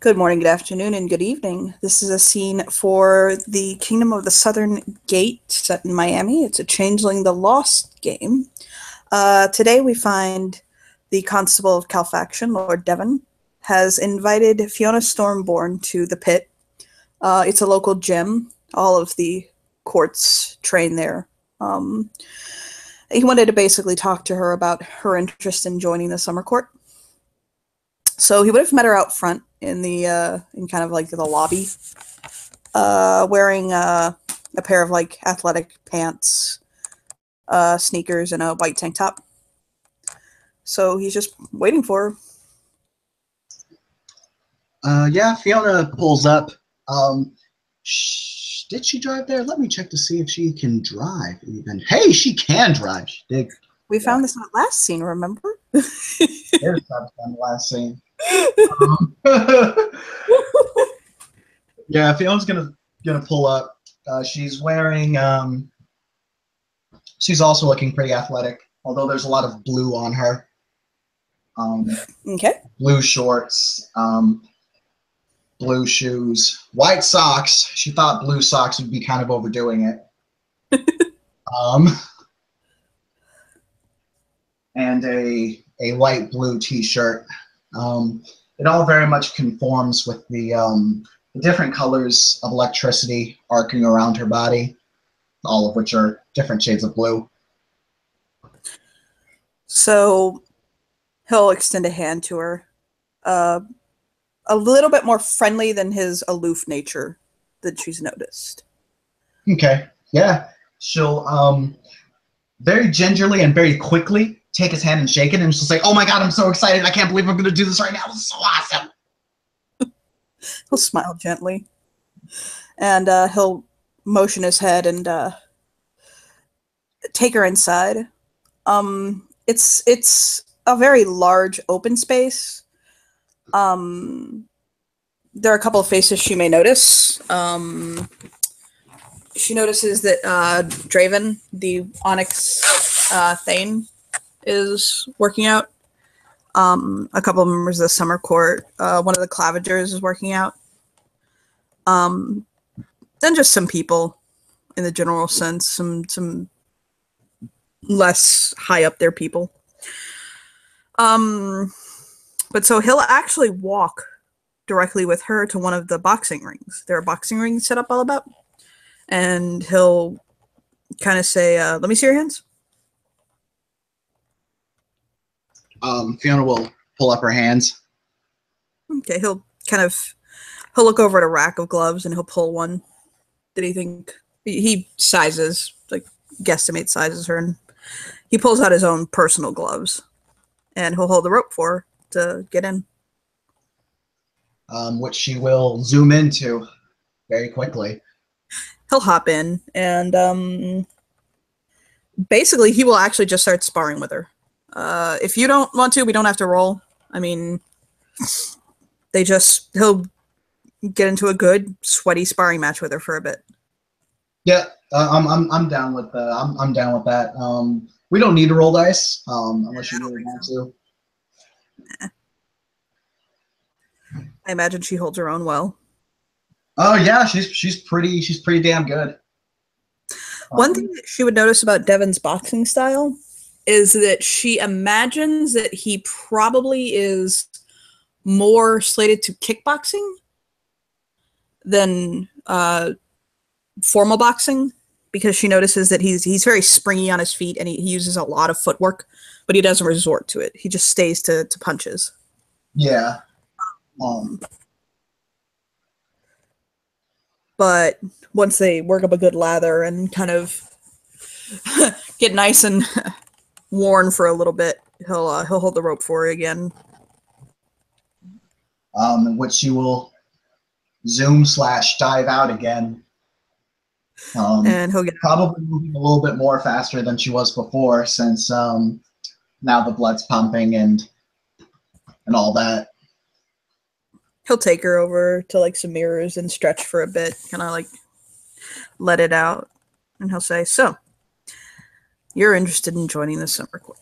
Good morning, good afternoon, and good evening. This is a scene for the Kingdom of the Southern Gate set in Miami. It's a Changeling the Lost game. Today we find the Constable of Calfaction, Lord Devon, has invited Fiona Stormborn to the pit. It's a local gym. All of the courts train there. He wanted to basically talk to her about her interest in joining the summer court. So he would have met her out front in the in kind of like the lobby, wearing a pair of like athletic pants, sneakers, and a white tank top. So he's just waiting for her. Yeah, Fiona pulls up. Um, did she drive there? Let me check to see if she can drive even. Hey, she can drive. She did. We Yeah, found this in the last scene, remember? there's that on the last scene. Yeah, Fiona's gonna pull up. She's wearing. She's also looking pretty athletic, although there's a lot of blue on her. Okay. Blue shorts, blue shoes, white socks. She thought blue socks would be kind of overdoing it. Um, and a light blue T-shirt. It all very much conforms with the different colors of electricity arcing around her body, all of which are different shades of blue. So he'll extend a hand to her, uh, a little bit more friendly than his aloof nature that she's noticed. Okay, yeah. She'll very gingerly and very quickly take his hand and shake it, and she'll say, "Oh my God, I'm so excited! I can't believe I'm going to do this right now. This is so awesome!" He'll smile gently, and he'll motion his head and take her inside. It's a very large open space. Um, there are a couple of faces she may notice. She notices that Draven, the Onyx Thane, is working out. A couple of members of the Summer Court. One of the Clavigers is working out. Then just some people in the general sense, some less high up there people. But so he'll actually walk directly with her to one of the boxing rings. There are boxing rings set up all about. And he'll kind of say, let me see your hands. Fiona will pull up her hands. Okay, he'll look over at a rack of gloves and he'll pull one that he think he sizes, like guesstimate sizes her, and he pulls out his own personal gloves and he'll hold the rope for her to get in. Which she will zoom into very quickly. He'll hop in and basically he will actually just start sparring with her. If you don't want to, we don't have to roll. I mean, he'll get into a good sweaty sparring match with her for a bit. Yeah, I'm down with I'm down with that. We don't need to roll dice unless you really want to. I imagine she holds her own well. Oh yeah, she's pretty damn good. One thing that she would notice about Devon's boxing style is that she imagines that he probably is more slated to kickboxing than formal boxing, because she notices that he's very springy on his feet and he uses a lot of footwork, but he doesn't resort to it. He just stays to punches. Yeah. But once they work up a good lather and kind of get nice and worn for a little bit, he'll hold the rope for her again. In which she will zoom/dive out again. And he'll get probably moving a little bit more faster than she was before, since now the blood's pumping and all that. He'll take her over to like some mirrors and stretch for a bit, kind of like let it out, and he'll say, "So, you're interested in joining the summer court?"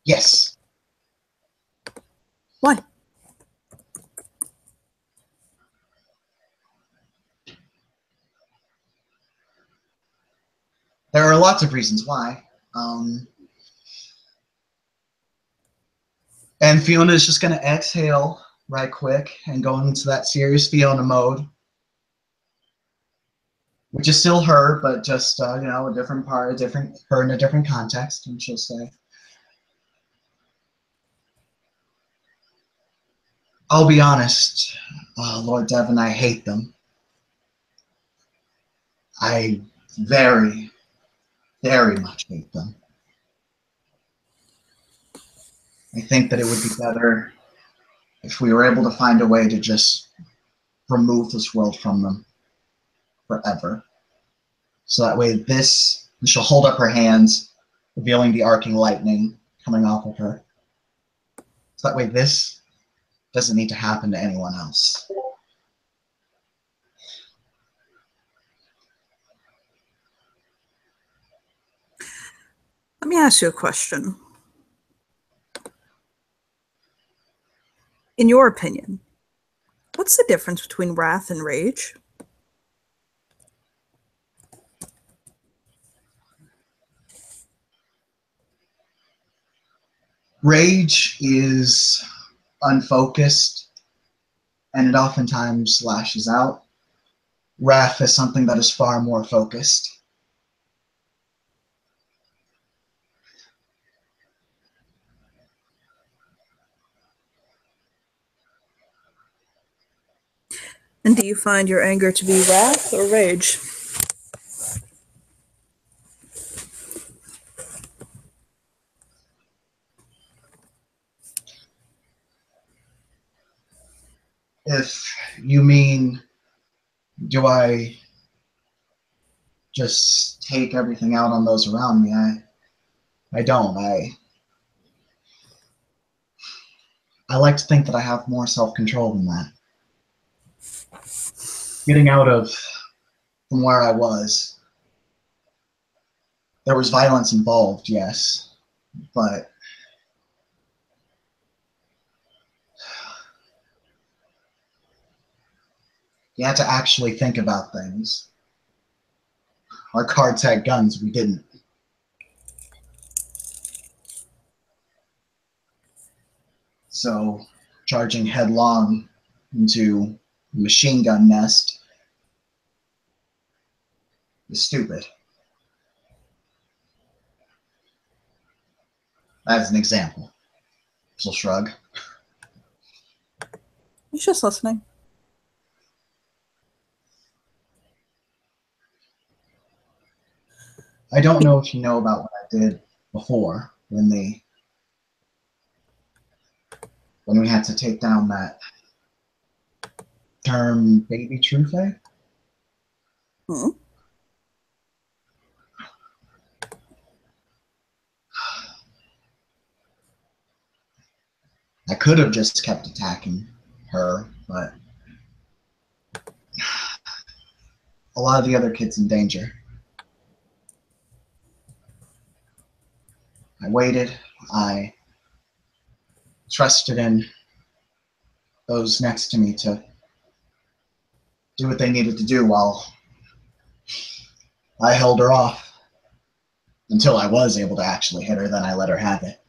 Yes. Why? are lots of reasons why. And Fiona is just going to exhale right quick and go into that serious Fiona mode, which is still her, but just, you know, a different part, her in a different context. And she'll say, I'll be honest, Lord Devon, I hate them. I very, very much hate them. I think that it would be better if we were able to find a way to just remove this world from them forever. So that way this, and she'll hold up her hands, revealing the arcing lightning coming off of her. So that way this doesn't need to happen to anyone else. Let me ask you a question. In your opinion, what's the difference between wrath and rage? Rage is unfocused, and it oftentimes lashes out. Wrath is something that is far more focused. And do you find your anger to be wrath or rage? If you mean, do I just take everything out on those around me? I don't. I like to think that I have more self-control than that. Getting out of from where I was, there was violence involved, yes, but you had to actually think about things. Our cards had guns, we didn't. So charging headlong into a machine gun nest is stupid. As an example. She'll shrug. He's just listening. I don't know if you know about what I did before when we had to take down that term baby Trufe. Hmm. I could have just kept attacking her, but a lot of the other kids in danger. I waited. I trusted in those next to me to do what they needed to do while I held her off until I was able to actually hit her. Then I let her have it.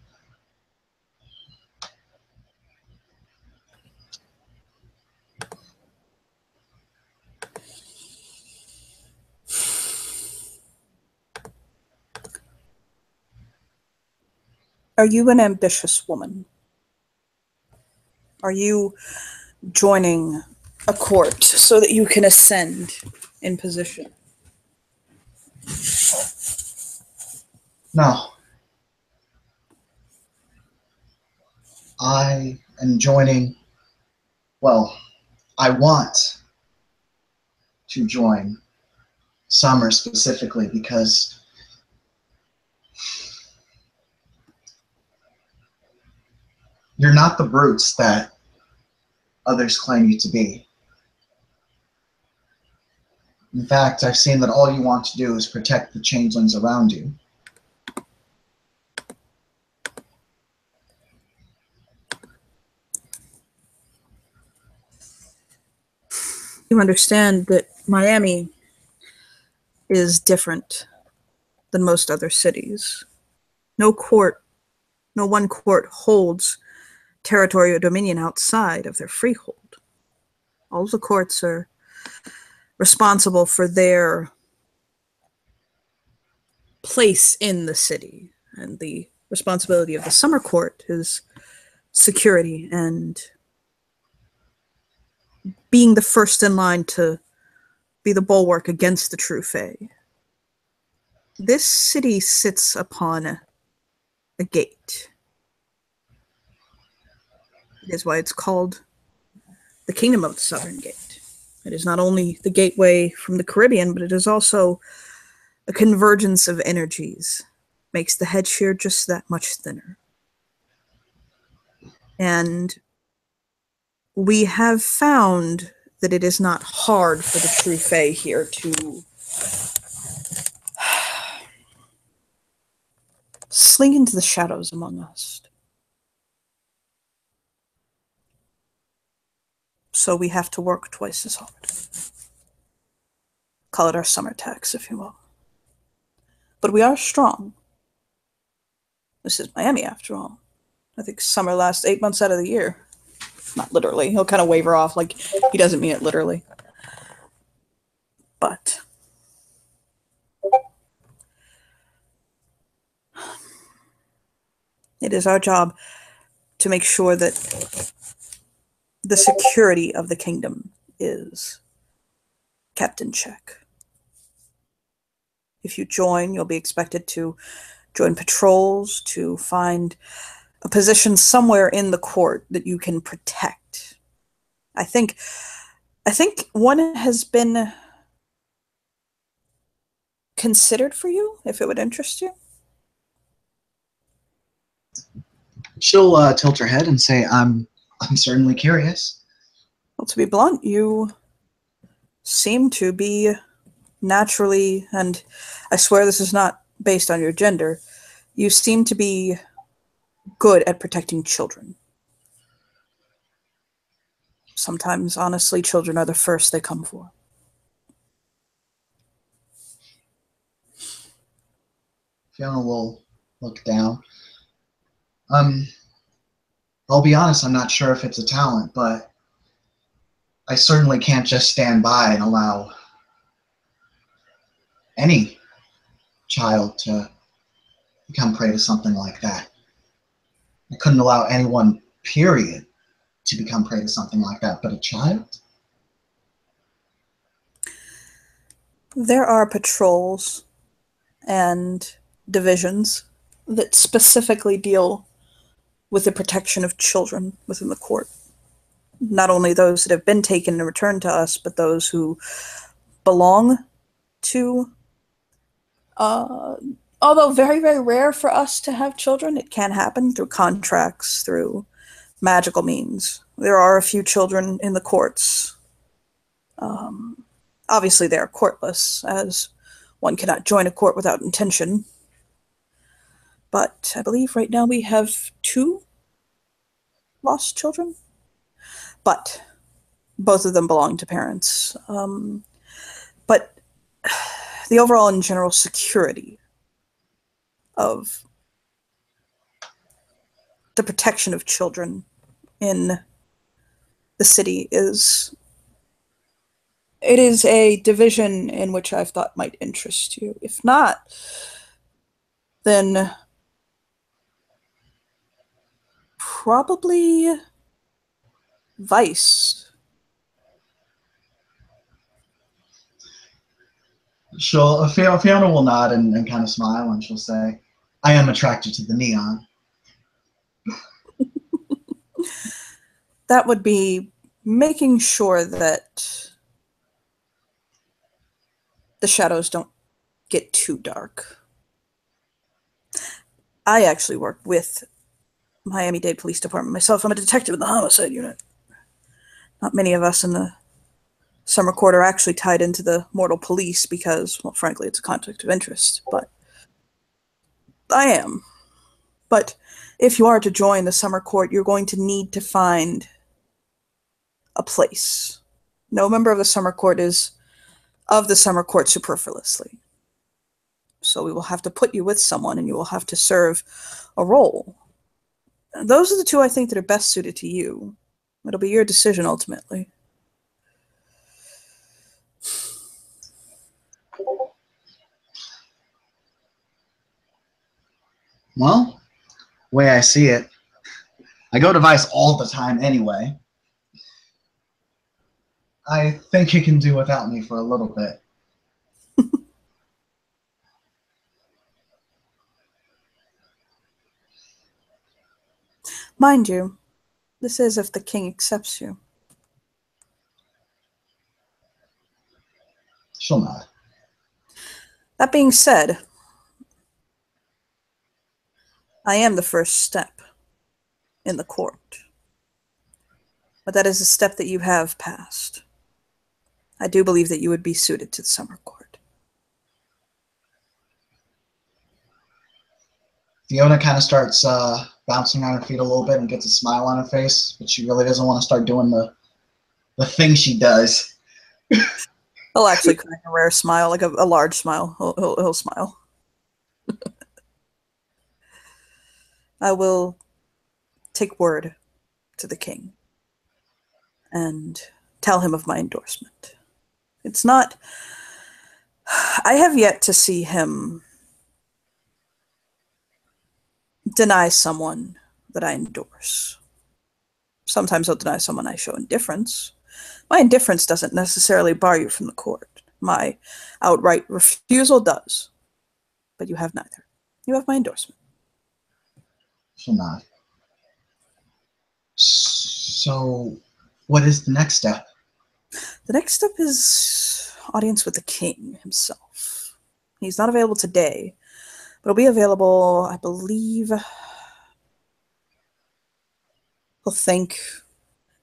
Are you an ambitious woman? Are you joining a court so that you can ascend in position? No. I am joining, well, I want to join Summer specifically because you're not the brutes that others claim you to be. In fact, I've seen that all you want to do is protect the changelings around you. You understand that Miami is different than most other cities. No court, no one court holds territory or dominion outside of their freehold. All of the courts are responsible for their place in the city, and the responsibility of the summer court is security and being the first in line to be the bulwark against the true Fae. This city sits upon a gate. It is why it's called the Kingdom of the Southern Gate. It is not only the gateway from the Caribbean, but it is also a convergence of energies. Makes the head shear just that much thinner. And we have found that it is not hard for the true Fae here to slink into the shadows among us. So we have to work twice as hard. Call it our summer tax, if you will. But we are strong. This is Miami, after all. I think summer lasts 8 months out of the year. Not literally. He'll kind of waver off like he doesn't mean it literally. But it is our job to make sure that the security of the kingdom is kept in check. If you join, you'll be expected to join patrols, to find a position somewhere in the court that you can protect. I think one has been considered for you, if it would interest you. She'll tilt her head and say, I'm certainly curious. Well, to be blunt, you seem to be naturally, and I swear this is not based on your gender, you seem to be good at protecting children. Sometimes, honestly, children are the first they come for. Fiona will look down. I'll be honest, I'm not sure if it's a talent, but I certainly can't just stand by and allow any child to become prey to something like that. I couldn't allow anyone, period, to become prey to something like that, but a child? There are patrols and divisions that specifically deal with the protection of children within the court. Not only those that have been taken and returned to us, but those who belong to, although very, very rare for us to have children, it can happen through contracts, through magical means. There are a few children in the courts. Obviously, they are courtless, as one cannot join a court without intention. But I believe right now we have 2 lost children. But both of them belong to parents. But the overall and general security of the protection of children in the city is a division in which I've thought might interest you. If not, then probably Vice. Fiona will nod and kind of smile, and she'll say, I am attracted to the neon. That would be making sure that the shadows don't get too dark. I actually work with Miami-Dade Police Department myself. I'm a detective in the homicide unit. Not many of us in the summer court are actually tied into the mortal police because, well, frankly, it's a conflict of interest. But I am. But if you are to join the summer court, you're going to need to find a place. No member of the summer court is of the summer court superfluously. So we will have to put you with someone, and you will have to serve a role. Those are the two I think that are best suited to you. It'll be your decision ultimately. Well, the way I see it, I go to Vice all the time anyway. I think he can do without me for a little bit. Mind you, this is if the king accepts you. She'll nod. That being said, I am the first step in the court. But that is a step that you have passed. I do believe that you would be suited to the summer court. Fiona kind of starts bouncing on her feet a little bit and gets a smile on her face, but she really doesn't want to start doing the thing she does. He'll actually crack a rare smile, like a large smile. He'll smile. I will take word to the king and tell him of my endorsement. It's not... I have yet to see him deny someone that I endorse. Sometimes he'll deny someone I show indifference. My indifference doesn't necessarily bar you from the court. My outright refusal does. But you have neither. You have my endorsement. She'll nod. So, what is the next step? The next step is audience with the king himself. He's not available today, but he'll be available, I believe... He'll think...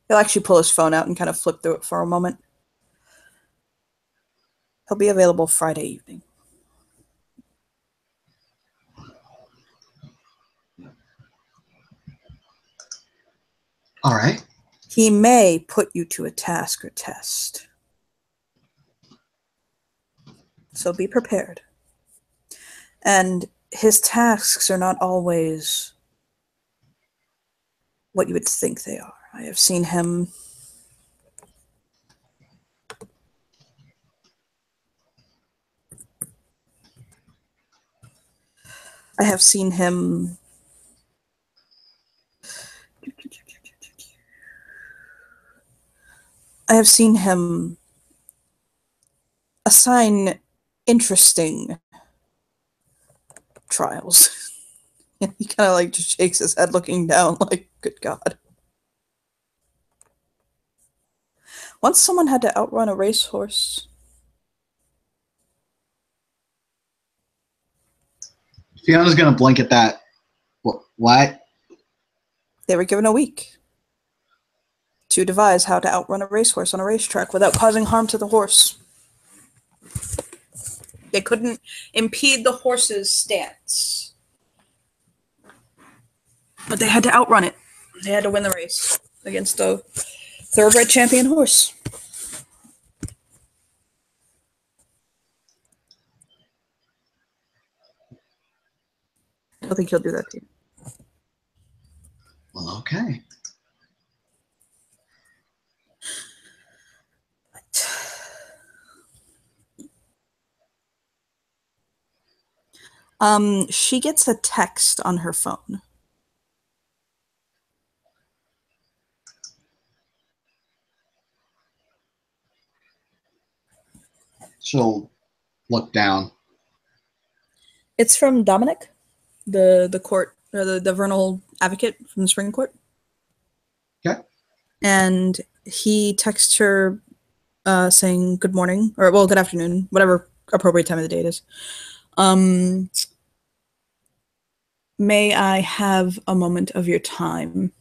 He'll actually pull his phone out and kind of flip through it for a moment. He'll be available Friday evening. All right. He may put you to a task or test. So be prepared. And his tasks are not always what you would think they are. I have seen him assign interesting trials. He kind of like just shakes his head looking down like, good God. Once someone had to outrun a racehorse. Fiona's going to blink at that. What? They were given a week to devise how to outrun a racehorse on a racetrack without causing harm to the horse. They couldn't impede the horse's stance. But they had to outrun it. They had to win the race against a thoroughbred champion horse. I don't think he'll do that to you. Well, okay. She gets a text on her phone. She'll look down. It's from Dominic, the court, or the Vernal advocate from the Spring Court. Okay. And he texts her saying good morning, or well, good afternoon, whatever appropriate time of the day it is. May I have a moment of your time?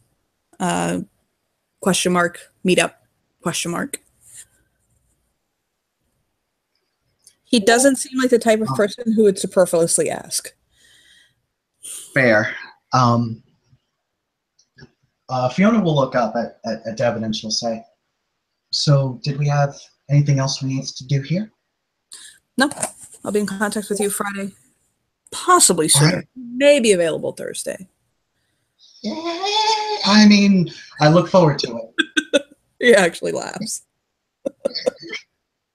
Question mark, meetup, question mark. He doesn't seem like the type of person who would superfluously ask. Fair. Fiona will look up at Devin and she'll say, so did we have anything else we need to do here? No, I'll be in contact with you Friday Possibly All sooner. right. Maybe available Thursday. Yeah, I mean, I look forward to it. He actually laughs.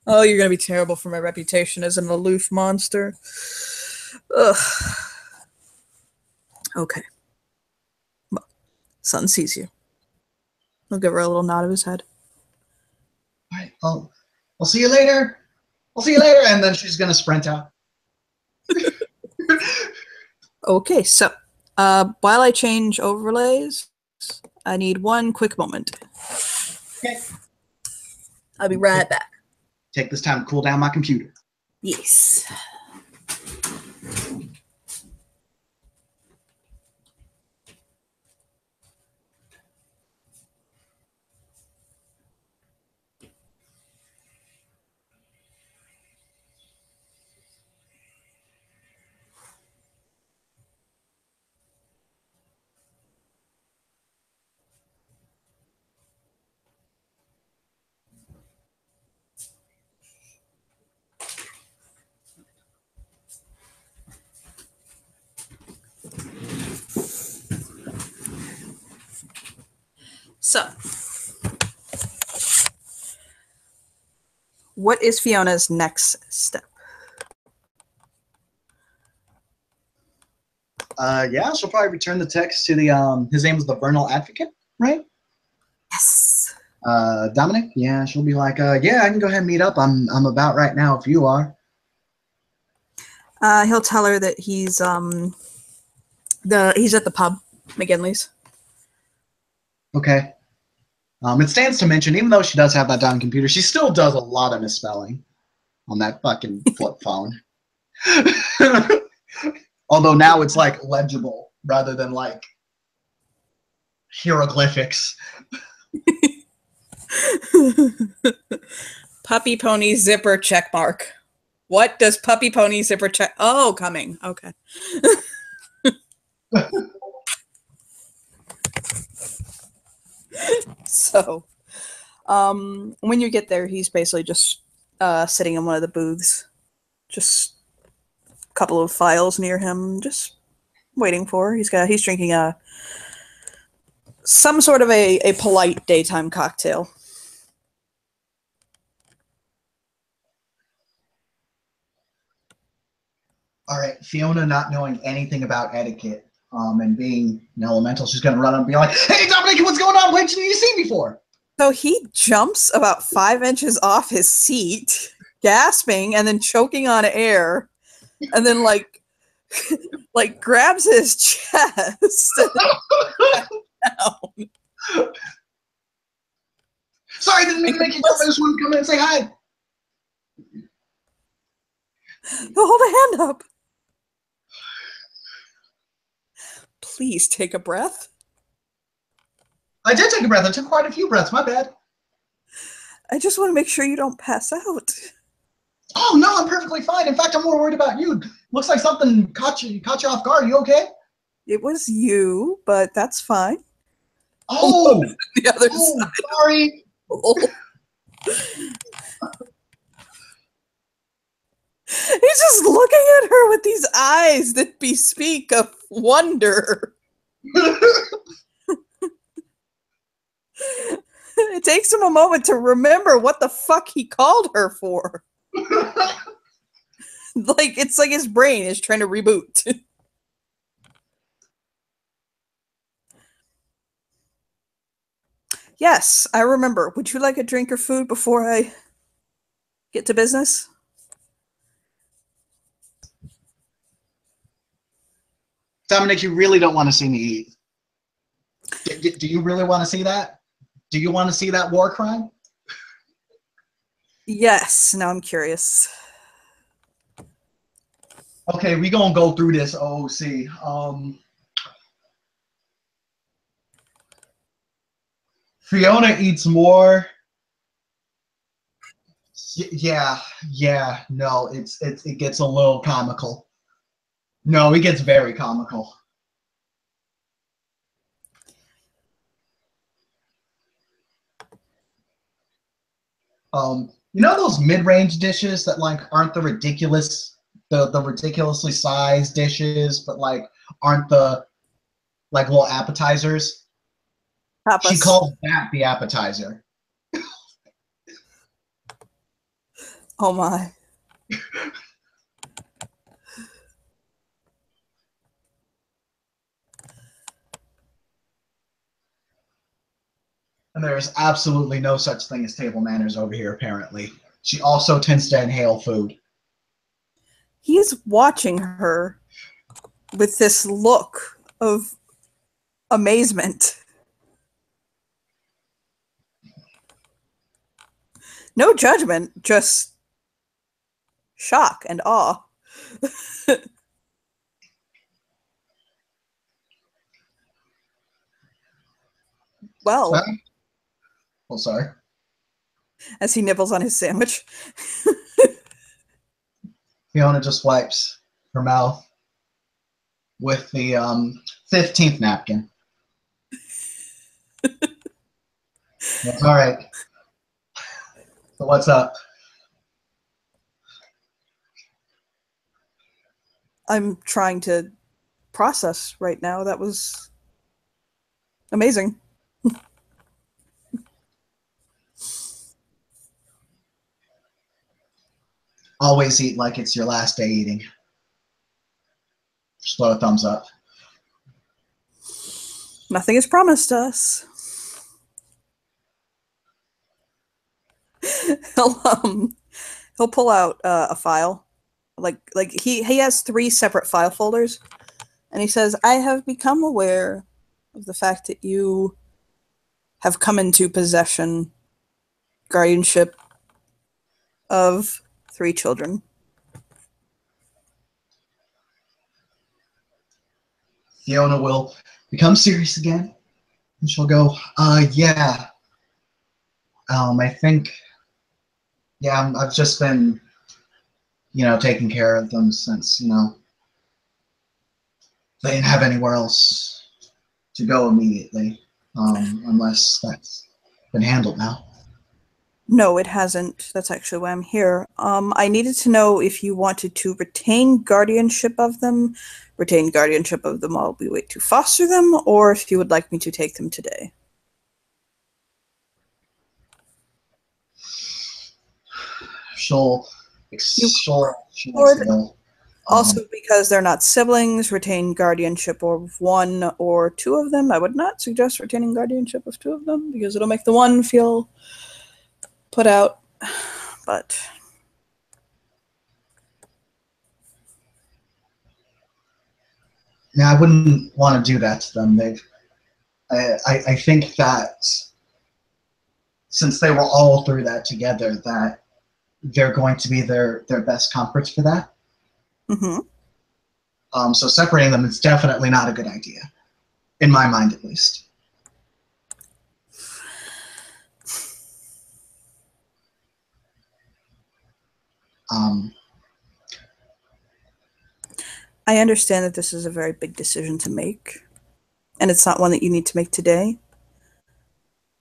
Oh, you're gonna be terrible for my reputation as an aloof monster. Ugh. Okay. Well, Sun sees you. He'll give her a little nod of his head. All right. I'll see you later. I'll see you later. And then she's gonna sprint out. Okay, so while I change overlays, I need one quick moment. Okay. I'll be right back. Take this time to cool down my computer. Yes. So, what is Fiona's next step? Yeah, she'll probably return the text to the his name was the Vernal Advocate, right? Yes. Dominic. Yeah, she'll be like, yeah, I can go ahead and meet up. I'm about right now if you are. He'll tell her that he's at the pub, McGinley's. Okay. It stands to mention, even though she does have that down computer, she still does a lot of misspelling on that fucking flip phone. Although now it's like legible rather than like hieroglyphics. Puppy pony zipper check mark. What does puppy pony zipper check? Oh, coming. Okay. So, when you get there, he's basically just sitting in one of the booths, just a couple of files near him, just waiting for her. He's drinking some sort of a polite daytime cocktail. All right, Fiona, not knowing anything about etiquette and being an elemental, she's gonna run up and be like, "Hey, Dominic, what's going on? When did you see me for?" So he jumps about 5 inches off his seat, gasping and then choking on air, and then like grabs his chest. Down. Sorry, I didn't mean to make you jump. I just wanted to come in and say hi. Hold a hand up. Please take a breath. I did take a breath. I took quite a few breaths. My bad. I just want to make sure you don't pass out. Oh no, I'm perfectly fine. In fact, I'm more worried about you. Looks like something caught you off guard. You okay? It was you, but that's fine. Oh, The other side. sorry. He's just looking at her with these eyes that bespeak of wonder. It takes him a moment to remember what the fuck he called her for. It's like his brain is trying to reboot. Yes, I remember. Would you like a drink or food before I get to business? Dominic, you really don't want to see me eat. Do you really want to see that? Do you want to see that war crime? Yes, now I'm curious. Okay, we gonna go through this OOC. Fiona eats more. Yeah, no, it gets a little comical. No, it gets very comical. You know those mid-range dishes that like aren't the ridiculous the ridiculously sized dishes, but like aren't the like little appetizers. She Tapas. calls that the appetizer. Oh my. And there's absolutely no such thing as table manners over here, apparently. She also tends to inhale food. He's watching her with this look of amazement. No judgment, just shock and awe. Well, Well, well, sorry. as he nibbles on his sandwich. Fiona just wipes her mouth with the 15th napkin. That's all right. So what's up? I'm trying to process right now. That was amazing. Always eat like it's your last day eating. Just throw a thumbs up. Nothing is promised us. he'll he'll pull out a file, like he has three separate file folders, and he says, "I have become aware of the fact that you have come into possession, guardianship of three children." Fiona will become serious again, and she'll go, yeah. I think, yeah, I've just been, taking care of them since, they didn't have anywhere else to go immediately, unless that's been handled now. No, it hasn't. That's actually why I'm here. I needed to know if you wanted to retain guardianship of them, while we wait to foster them, or if you would like me to take them today. She'll, You she'll could exhale. also, because they're not siblings, retain guardianship of one or two of them. I would not suggest retaining guardianship of two of them because it'll make the one feel put out. But Yeah, I wouldn't want to do that to them. I think that since they were all through that together, that they're going to be their best comforts for that. mm-hmm. So separating them is definitely not a good idea, in my mind at least. Um, I understand that this is a very big decision to make, and it's not one that you need to make today.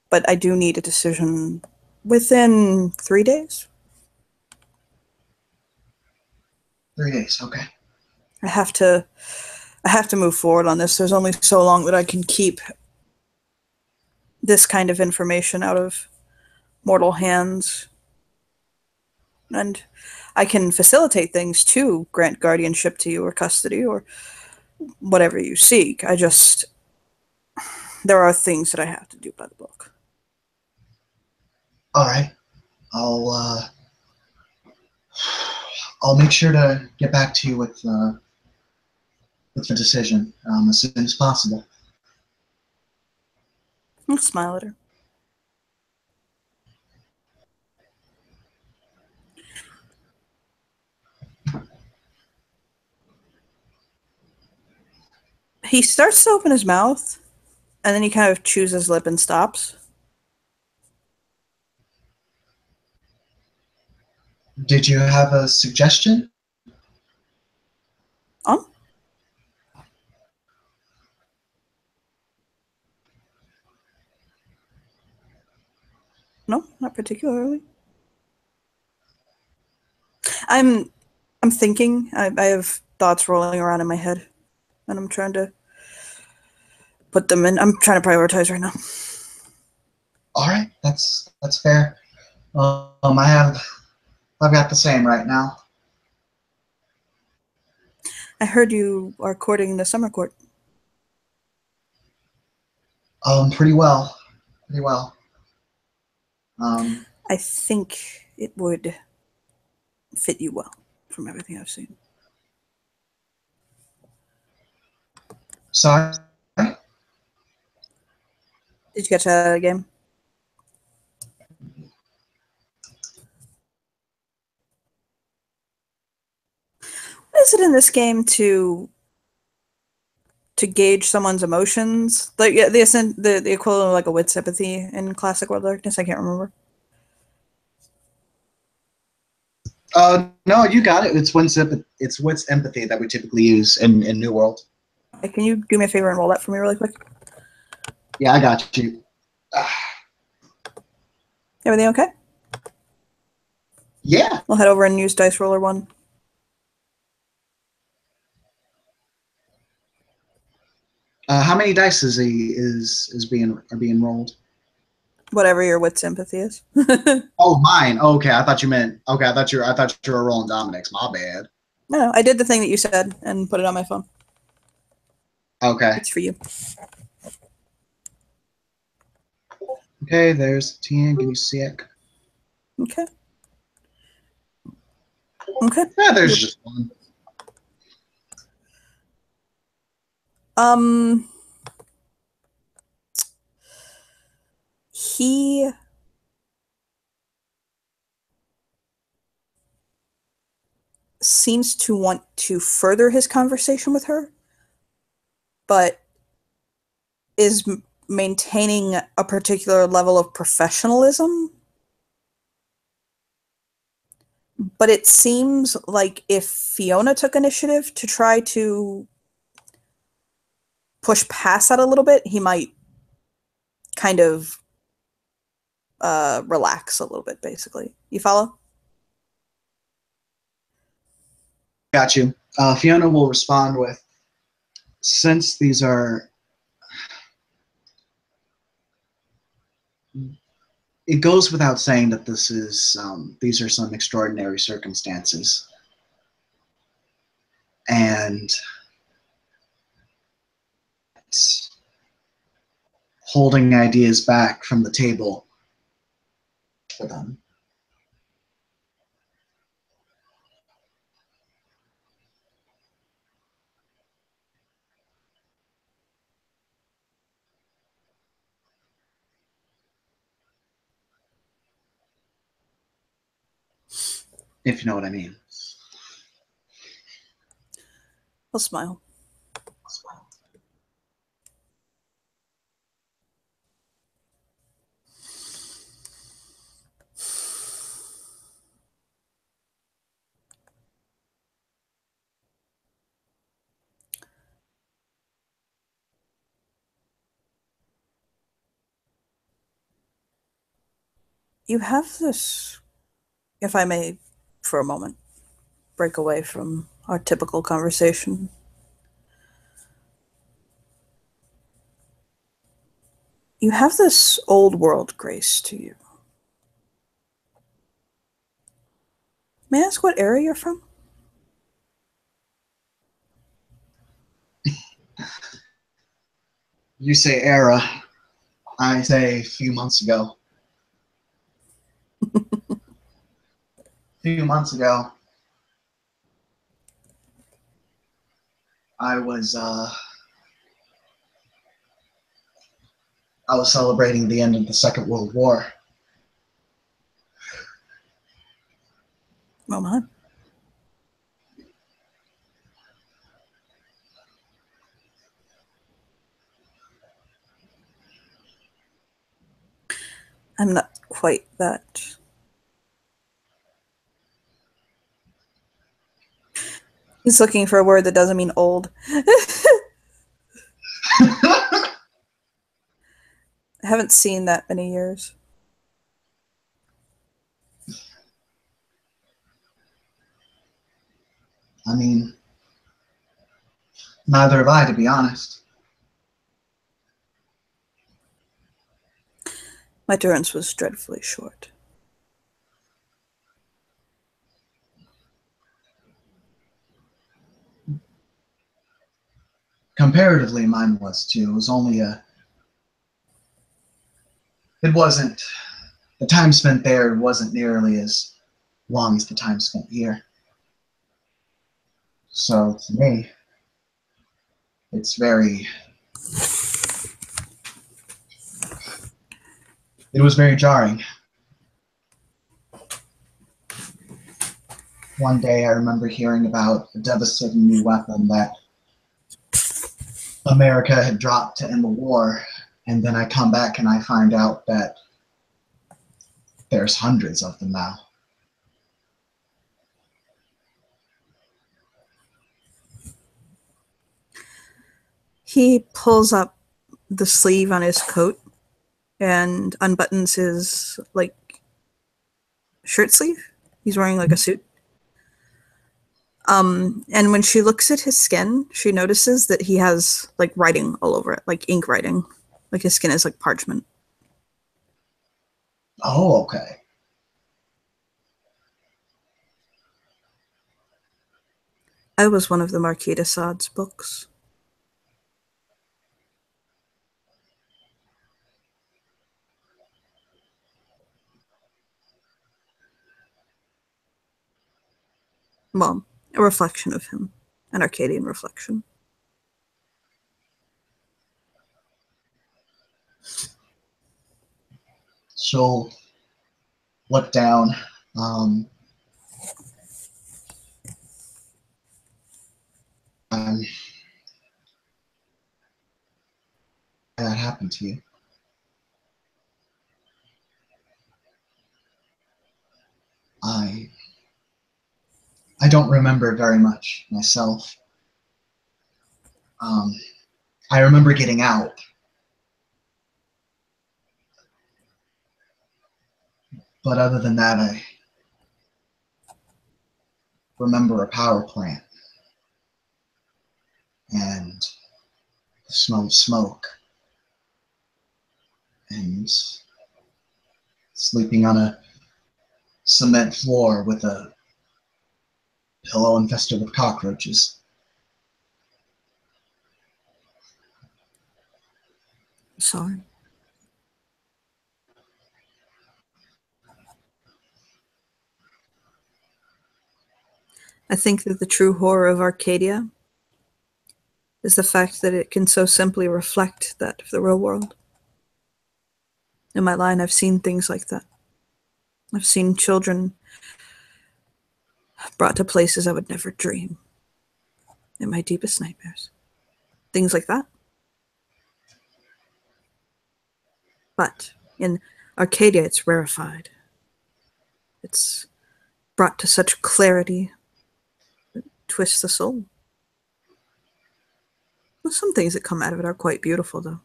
But I do need a decision within 3 days. 3 days, okay. I have to move forward on this. There's only so long that I can keep this kind of information out of mortal hands. And I can facilitate things to grant guardianship to you or custody or whatever you seek. There are things that I have to do by the book. All right, I'll make sure to get back to you with the decision as soon as possible. I'll smile at her. He starts to open his mouth, and then he kind of chews his lip and stops. Did you have a suggestion? Oh, no, not particularly. I'm I'm thinking. I have thoughts rolling around in my head, and I'm trying to put them in. I'm trying to prioritize right now. All right, that's fair. I've got the same right now. I heard you are courting the summer court. Pretty well, pretty well. I think it would fit you well from everything I've seen. Sorry. Did you catch that game? What is it in this game to gauge someone's emotions? Like the equivalent of like a wit sympathy in Classic World of Darkness? I can't remember. No, you got it. It's wits empathy that we typically use in New World. Can you do me a favor and roll that for me really quick? Yeah, I got you. Everything okay? Yeah. We'll head over and use Dice Roller 1. How many dice is being rolled? Whatever your wit sympathy is. Oh, mine. Okay, I thought you meant. Okay, I thought you were rolling Dominic's. My bad. No, I did the thing that you said and put it on my phone. Okay. It's for you. Okay, there's 10. Give me a sec. Okay. Okay. Yeah, there's just one. He seems to want to further his conversation with her, but is maintaining a particular level of professionalism. But it seems like if Fiona took initiative to try to push past that a little bit, he might kind of relax a little bit, basically. You follow? Got you. Fiona will respond with, since these are, it goes without saying that these are some extraordinary circumstances, and holding ideas back from the table for them. If you know what I mean. He'll smile. You have this, if I may, for a moment, break away from our typical conversation. You have this old world grace to you. May I ask what era you're from? You say era, I say a few months ago. A few months ago, I was celebrating the end of the Second World War. Oh my. I'm not quite that. He's looking for a word that doesn't mean old. I haven't seen that many years. I mean, neither have I, to be honest. My endurance was dreadfully short. Comparatively, mine was too. It was only a. It wasn't. The time spent there wasn't nearly as long as the time spent here. So to me, it's very. It was very jarring. One day, I remember hearing about a devastating new weapon that America had dropped to end the war, and then I come back and I find out that there's hundreds of them now. He pulls up the sleeve on his coat and unbuttons his like shirt sleeve. He's wearing like a suit. And when she looks at his skin, she notices that he has like writing all over it, like ink writing. Like his skin is like parchment. Oh, okay. I was one of the Marquis de Sade's books. Well, a reflection of him, an Arcadian reflection. She'll look down. Um, and that happened to you. I I don't remember very much myself. Um, I remember getting out, but other than that, I remember a power plant and the smell of smoke and sleeping on a cement floor with a pillow infested with cockroaches. Sorry. I think that the true horror of Arcadia is the fact that it can so simply reflect that of the real world. In my line, I've seen things like that. I've seen children brought to places I would never dream in my deepest nightmares. Things like that. But in Arcadia, it's rarefied. It's brought to such clarity that twists the soul. Well, some things that come out of it are quite beautiful, though.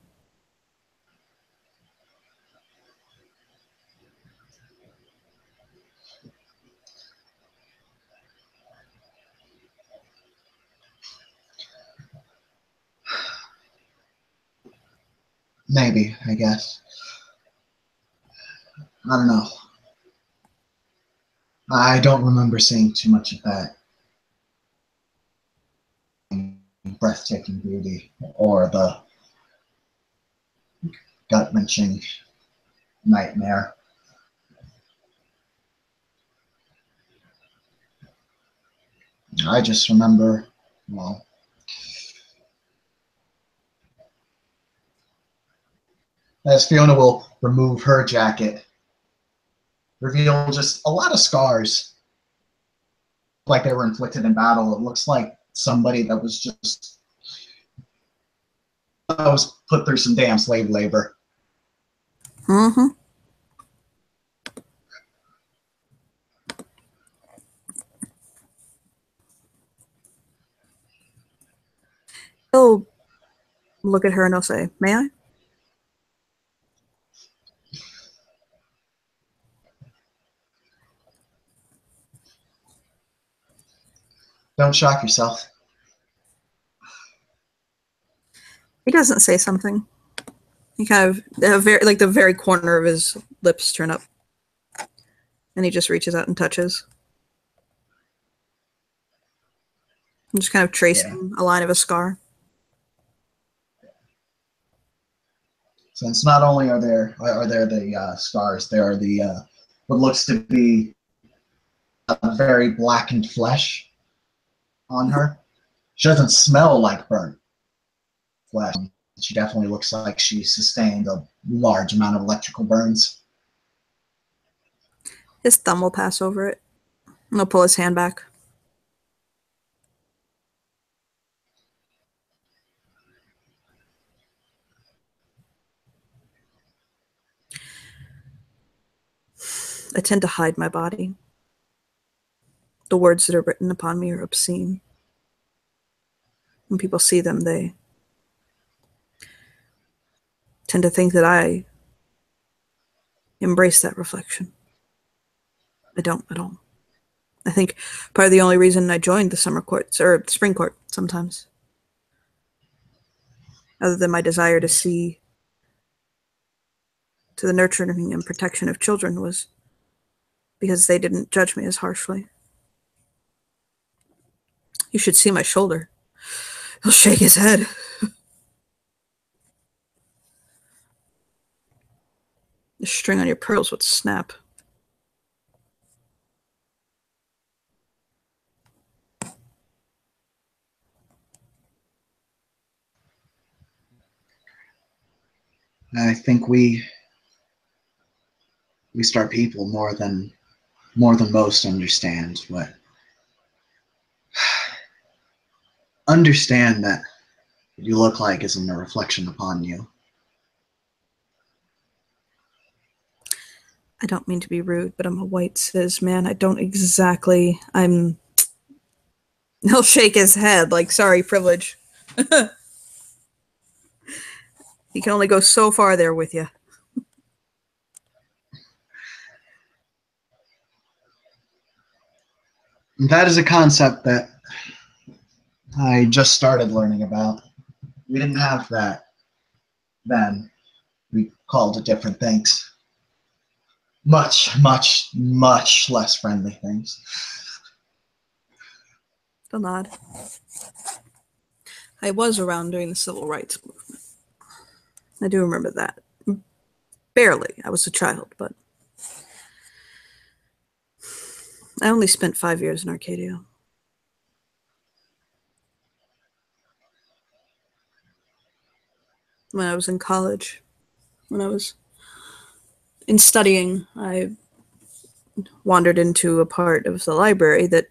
Maybe, I guess. I don't know. I don't remember seeing too much of that breathtaking beauty or the gut wrenching nightmare. I just remember, well, as Fiona will remove her jacket, reveal just a lot of scars like they were inflicted in battle. It looks like somebody that was just was put through some damn slave labor. Mm-hmm. He'll look at her and he'll say, "May I?" Don't shock yourself. He doesn't say something. He kind of the very corner of his lips turn up, and he just reaches out and touches. I'm just kind of tracing a line of a scar. Since not only are there the scars, there are the what looks to be a very blackened flesh on her. She doesn't smell like burnt flesh. She definitely looks like she sustained a large amount of electrical burns. His thumb will pass over it, and he'll pull his hand back. I tend to hide my body. The words that are written upon me are obscene. When people see them, they tend to think that I embrace that reflection. I don't at all. I think part of the only reason I joined the summer courts, or the spring court sometimes, other than my desire to see to the nurturing and protection of children, was because they didn't judge me as harshly. You should see my shoulder. He'll shake his head. The string on your pearls would snap. I think we start people more than most understand what understand that what you look like isn't a reflection upon you. I don't mean to be rude, but I'm a white cis man. I don't exactly. He'll shake his head like, sorry, privilege. He can only go so far there with you. That is a concept that I just started learning about. We didn't have that then. We called it different things. Much, much, much less friendly things. He'll nod. I was around during the civil rights movement. I do remember that. Barely. I was a child, but I only spent 5 years in Arcadia. When I was in college, when I was in studying, I wandered into a part of the library that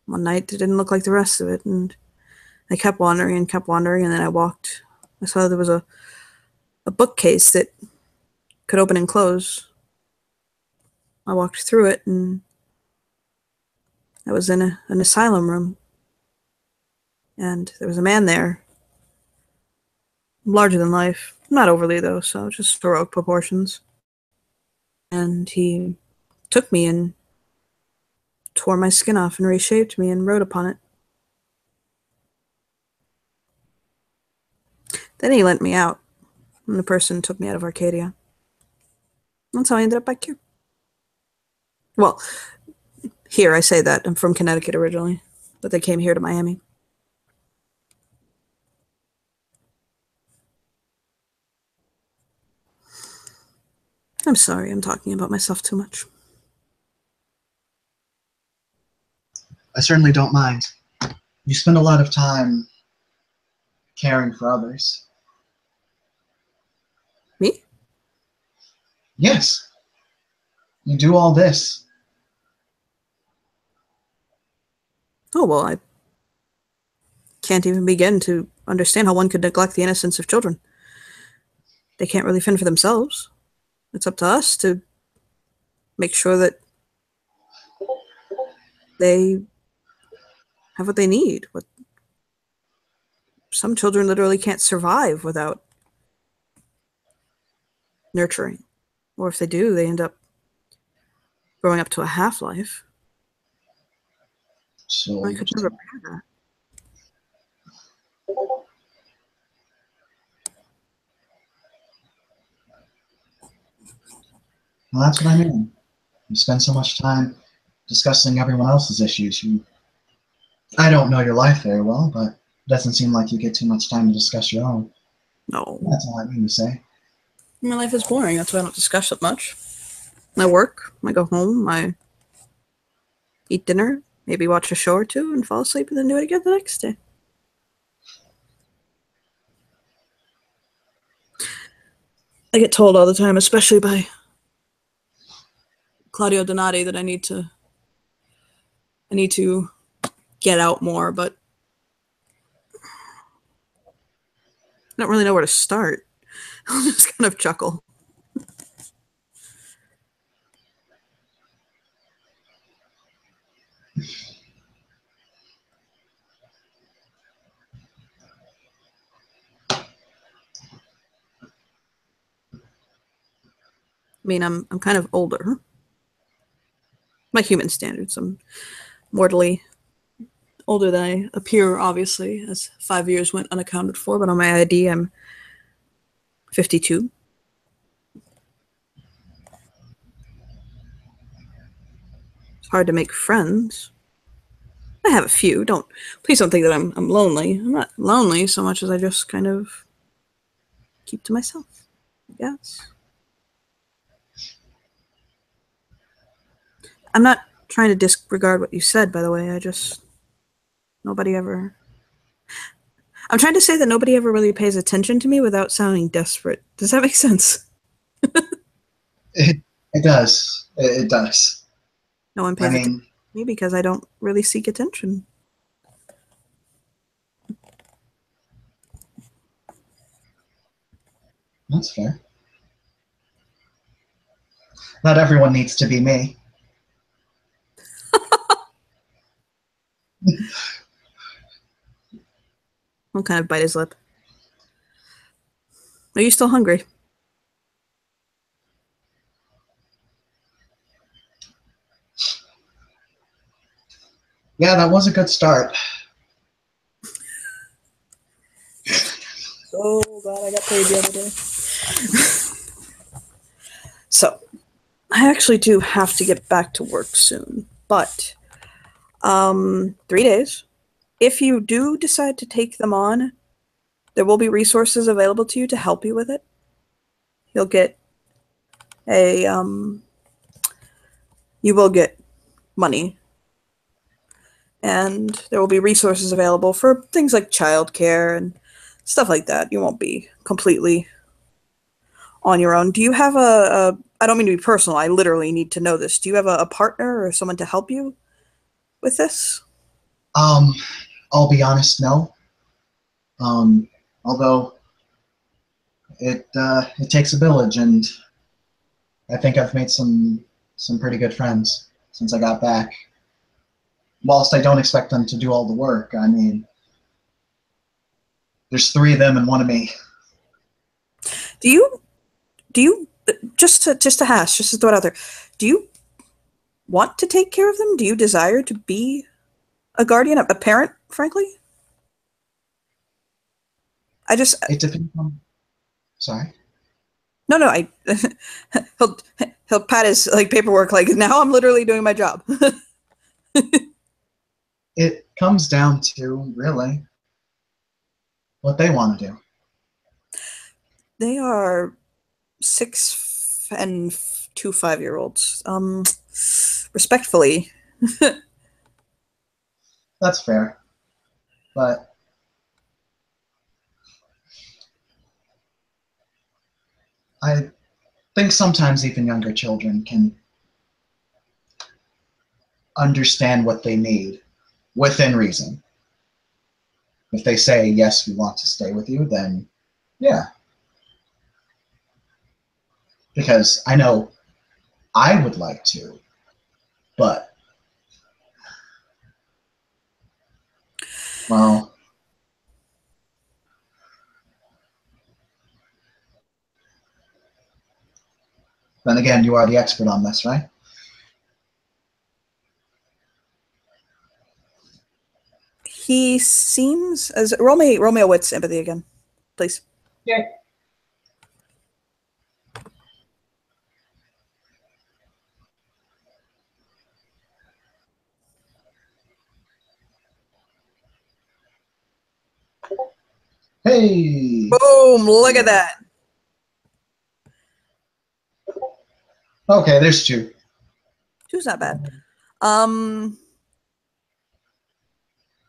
one night didn't look like the rest of it, and I kept wandering, and then I saw there was a bookcase that could open and close. I walked through it, and I was in an asylum room, and there was a man there, larger than life, not overly though, so just heroic proportions. And he took me and tore my skin off and reshaped me and wrote upon it. Then he lent me out, and the person took me out of Arcadia. That's how I ended up back here. Well, here, I say that. I'm from Connecticut originally, but they came here to Miami. I'm sorry, I'm talking about myself too much. I certainly don't mind. You spend a lot of time caring for others. Me? Yes. You do all this. Oh, well, I can't even begin to understand how one could neglect the innocence of children. They can't really fend for themselves. It's up to us to make sure that they have what they need. Some children literally can't survive without nurturing. Or if they do, they end up growing up to a half-life. I So, could never bear that. well, that's what I mean. You spend so much time discussing everyone else's issues. I don't know your life very well, but it doesn't seem like you get too much time to discuss your own. No. That's all I mean to say. My life is boring. That's why I don't discuss it much. I work, I go home, I eat dinner, maybe watch a show or two, and fall asleep, and then do it again the next day. I get told all the time, especially by Claudio Donati, that I need to get out more, but I don't really know where to start. I'll just kind of chuckle. I mean, I'm kind of older. My human standards. I'm mortally older than I appear, obviously, as 5 years went unaccounted for, but on my ID, I'm 52. It's hard to make friends. I have a few. Please don't think that I'm lonely. I'm not lonely so much as I just kind of keep to myself, I guess. I'm not trying to disregard what you said, by the way. Nobody ever. I'm trying to say that nobody ever really pays attention to me without sounding desperate. Does that make sense? It does. It does. No one I pays attention mean, to me because I don't really seek attention. that's fair. Not everyone needs to be me. He'll kind of bite his lip. Are you still hungry? Yeah, that was a good start. So glad I got paid the other day. So, I actually do have to get back to work soon, but 3 days. If you do decide to take them on, there will be resources available to you to help you with it. You'll get a you will get money, and there will be resources available for things like childcare and stuff like that. You won't be completely on your own. Do you have a I don't mean to be personal, I literally need to know this. Do you have a partner or someone to help you with this? Um, I'll be honest, no. Although it takes a village, and I think I've made some pretty good friends since I got back. Whilst I don't expect them to do all the work, I mean, there's three of them and one of me. Do you just to hash, just to throw it out there, do you want to take care of them? Do you desire to be a guardian, a parent, frankly? I just It depends on. Sorry. no, I he'll he'll pat his like paperwork like now I'm literally doing my job. It comes down to really what they want to do. They are 6 and 2 5-year-olds. Respectfully, That's fair, but I think sometimes even younger children can understand what they need within reason. If they say yes, we want to stay with you, then yeah, because I know I would like to, but well, then again, you are the expert on this, right? He seems as roll me a wits empathy again, please. Yeah. Hey. Boom! Look at that. Okay, there's two. Two's not bad. Um,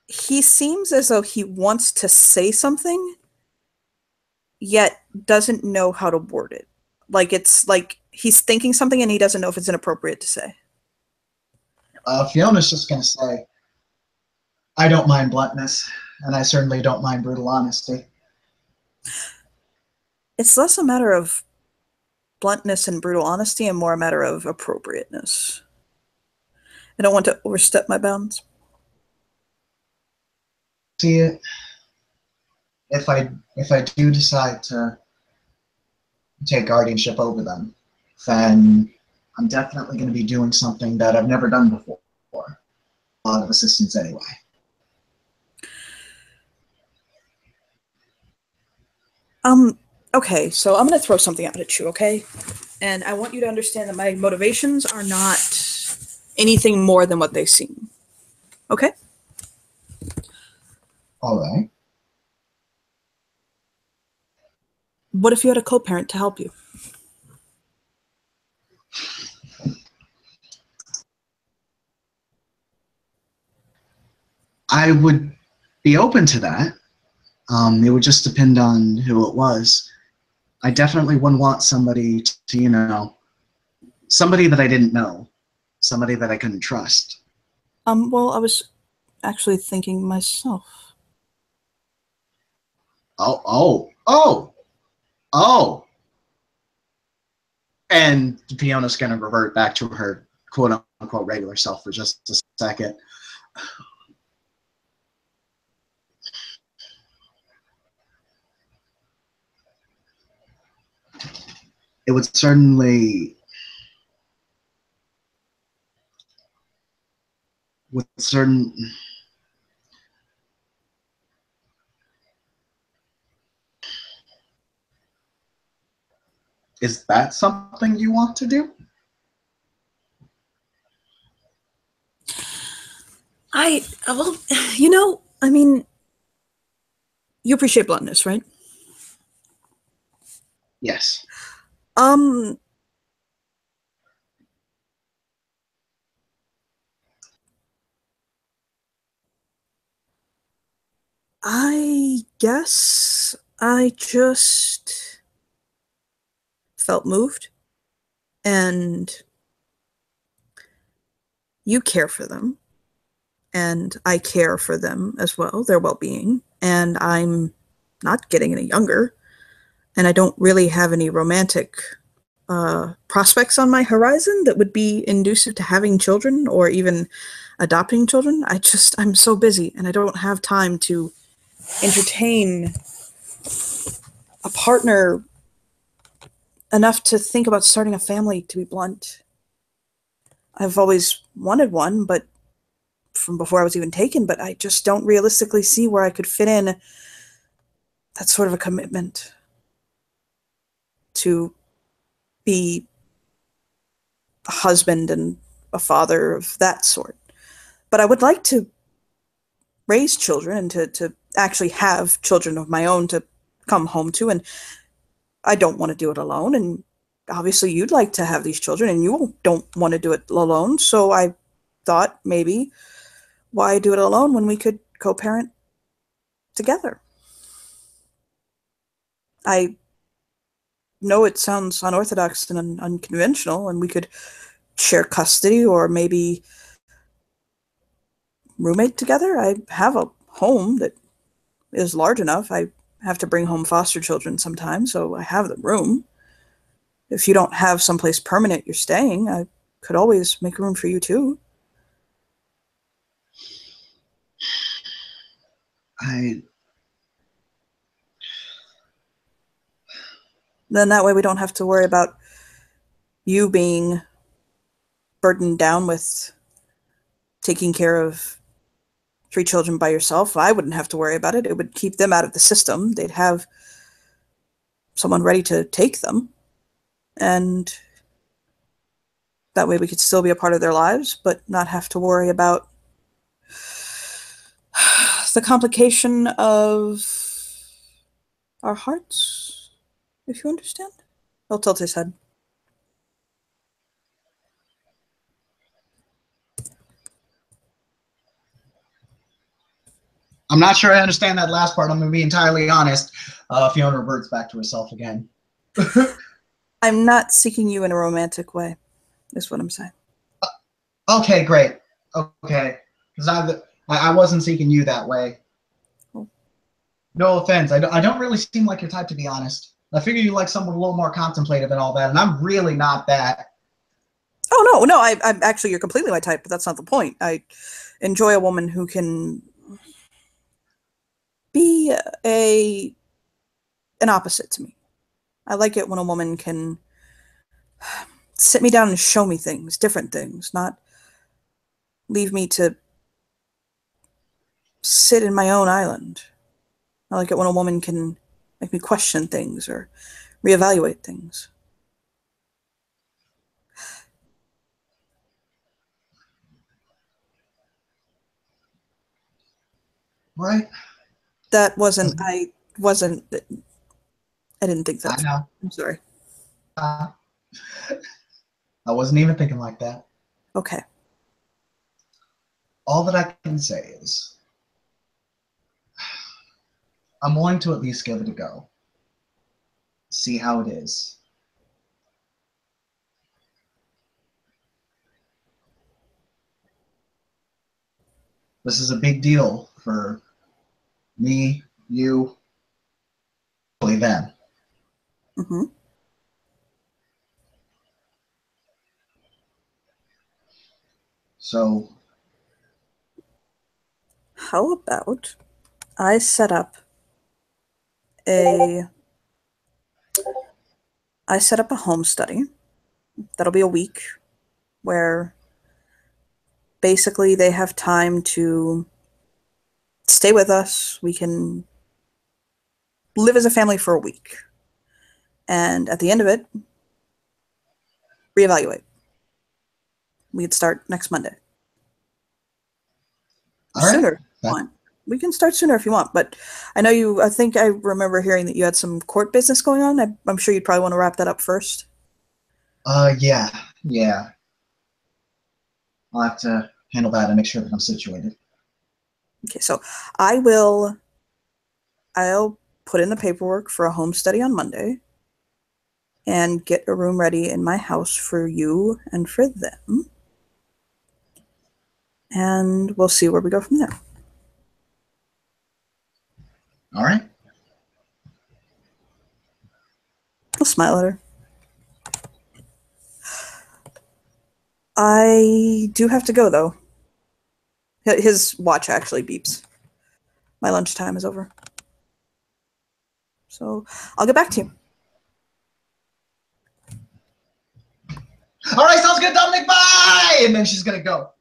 he seems as though he wants to say something, yet doesn't know how to word it. Like it's like he's thinking something and he doesn't know if it's inappropriate to say. Fiona's just going to say, I don't mind bluntness, and I certainly don't mind brutal honesty. It's less a matter of bluntness and brutal honesty and more a matter of appropriateness. I don't want to overstep my bounds. See it. If I do decide to take guardianship over them, then I'm definitely going to be doing something that I've never done before. A lot of assistance anyway. Okay, so I'm gonna throw something out at you, okay? And I want you to understand that my motivations are not anything more than what they seem. Okay? All right. What if you had a co-parent to help you? I would be open to that. It would just depend on who it was. I definitely wouldn't want somebody to, somebody that I didn't know, somebody that I couldn't trust. Well, I was actually thinking myself. Oh, oh, oh, oh. And Fiona's going to revert back to her quote unquote regular self for just a second. It would certainly with certain is that something you want to do? Well, I mean, you appreciate bluntness, right? Yes. Um, I guess I just felt moved, and you care for them, and I care for them as well, their well-being, and I'm not getting any younger, and I don't really have any romantic prospects on my horizon that would be inducive to having children or even adopting children. I'm so busy and I don't have time to entertain a partner enough to think about starting a family, to be blunt. I've always wanted one, but from before I was even taken, but I just don't realistically see where I could fit in that sort of a commitment to be a husband and a father of that sort. But I would like to raise children and to actually have children of my own to come home to, and I don't want to do it alone, and obviously you'd like to have these children and you don't want to do it alone, so I thought maybe why do it alone when we could co-parent together. I know it sounds unorthodox and unconventional, and we could share custody or maybe roommate together. I have a home that is large enough. I have to bring home foster children sometimes, so I have the room. If you don't have someplace permanent you're staying, I could always make room for you too. I Then that way we don't have to worry about you being burdened down with taking care of 3 children by yourself, I wouldn't have to worry about it. It would keep them out of the system. They'd have someone ready to take them. And that way we could still be a part of their lives, but not have to worry about the complication of our hearts, if you understand. He'll tilt his head. I'm not sure I understand that last part. I'm going to be entirely honest. Fiona reverts back to herself again. I'm not seeking you in a romantic way, is what I'm saying. Okay, great. Okay. Because I wasn't seeking you that way. Oh. No offense. I don't really seem like your type, to be honest. I figure you like someone a little more contemplative and all that, and I'm really not that. Oh, no, I'm actually, you're completely my type, but that's not the point. I enjoy a woman who can be an opposite to me. I like it when a woman can sit me down and show me things, different things, not leave me to sit in my own island. I like it when a woman can make me question things or reevaluate things. Right? That wasn't, I wasn't, I didn't think that. I know. I'm sorry. I wasn't even thinking like that. Okay. All that I can say is I'm willing to at least give it a go. See how it is. This is a big deal for me, you, really them. Mm-hmm. So How about I set up a home study. That'll be a week where basically they have time to stay with us. We can live as a family for a week. And at the end of it, reevaluate. We could start next Monday. all right. Sooner if you want. We can start sooner if you want, but I think I remember hearing that you had some court business going on. I'm sure you'd probably want to wrap that up first. Yeah. I'll have to handle that and make sure that I'm situated. Okay, so I'll put in the paperwork for a home study on Monday and get a room ready in my house for you and for them. And we'll see where we go from there. All right. I'll smile at her. I do have to go, though. His watch actually beeps. My lunchtime is over. So I'll get back to you. All right, sounds good, Dominic. Bye. And then she's gonna go.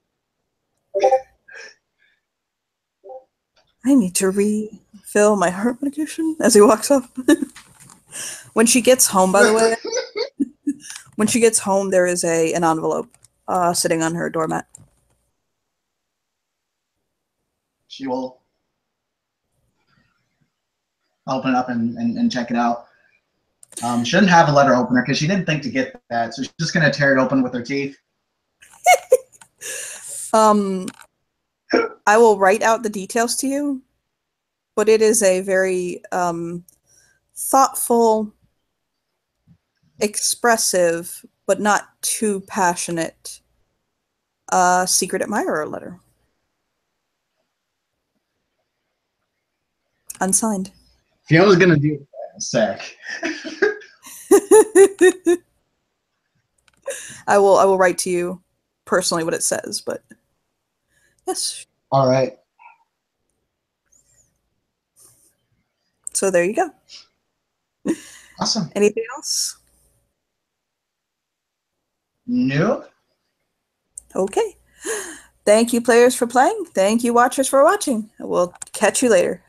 I need to refill my heart medication as he walks off. When she gets home, by the way, when she gets home, there is an envelope sitting on her doormat. She will open it up and check it out. Shouldn't have a letter opener because she didn't think to get that, so she's just gonna tear it open with her teeth. I will write out the details to you, but it is a very thoughtful, expressive, but not too passionate secret admirer letter. Unsigned. Fiona's gonna do it in a sec. I will write to you personally what it says, but yes. All right. So there you go. Awesome. Anything else? Nope. Okay. Thank you, players, for playing. Thank you, watchers, for watching. We'll catch you later.